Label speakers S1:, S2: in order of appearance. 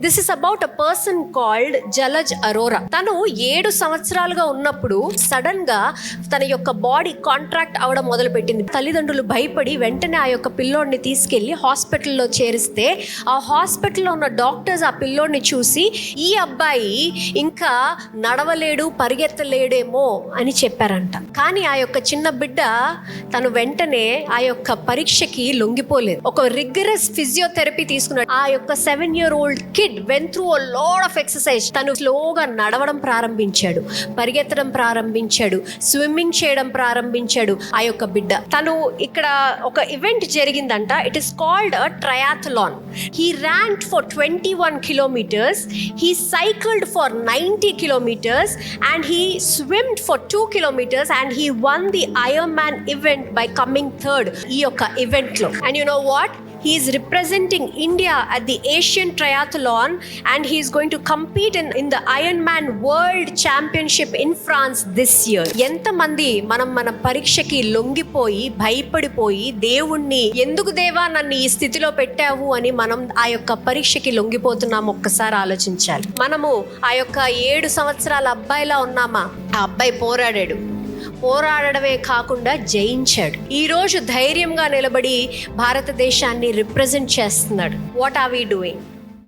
S1: This is about a person called Jalaj Arora. తను 7 సంవత్సరాలుగా ఉన్నప్పుడు సడన్ గా తన యొక్క బాడీ కాంట్రాక్ట్ అవడం మొదలు పెట్టింది. తల్లిదండ్రులు భయపడి వెంటనే ఆ యొక్క పిల్లోడిని తీసుకెళ్లి హాస్పిటల్లో చేరిస్తే ఆ హాస్పిటల్లో ఉన్న డాక్టర్స్ ఆ పిల్లోడిని చూసి ఈ అబ్బాయి ఇంకా నడవలేడు, పరిగెత్తలేడేమో అని చెప్పారంట. కానీ ఆ యొక్క చిన్న బిడ్డ తను వెంటనే ఆ యొక్క పరీక్షకి లొంగిపోలేదు. ఒక రిగరస్ ఫిజియోథెరపీ తీసుకున్నాడు. ఆ యొక్క 7-year-old kid went through a lot of exercise. తను స్లోగా నడవడం ప్రారంభించాడు, పరిగెత్తడం ప్రారంభించాడు, స్విమ్మింగ్ చేయడం ప్రారంభించాడు. ఆ యొక్క బిడ్డ తను ఇక్కడ ఒక ఈవెంట్ జరిగిందంట. It is called a triathlon. He ran for 21 kilometers. He cycled for 90 kilometers and he swimmed for 2 kilometers and he won the Ironman event by coming third ఈ యొక్క ఈవెంట్ లో. And you know what? He is representing India at the Asian Triathlon and he is going to compete in the Ironman World Championship in France this year. ఎంతమంది మన పరీక్షకి లొంగిపోయి భయపడిపోయి దేవుణ్ణి ఎందుకు దేవా నన్ను ఈ స్థితిలో పెట్టావు అని మనం ఆ యొక్క పరీక్షకి లొంగిపోతున్నాం? ఒక్కసారి ఆలోచించాలి. మనము ఆ యొక్క 7 సంవత్సరాల అబ్బాయిలా ఉన్నామా? ఆ అబ్బాయి పోరాడమే కాకుండా జయించాడు. ఈ రోజు ధైర్యంగా నిలబడి భారతదేశాన్ని రిప్రజెంట్ చేస్తున్నాడు. What are we doing?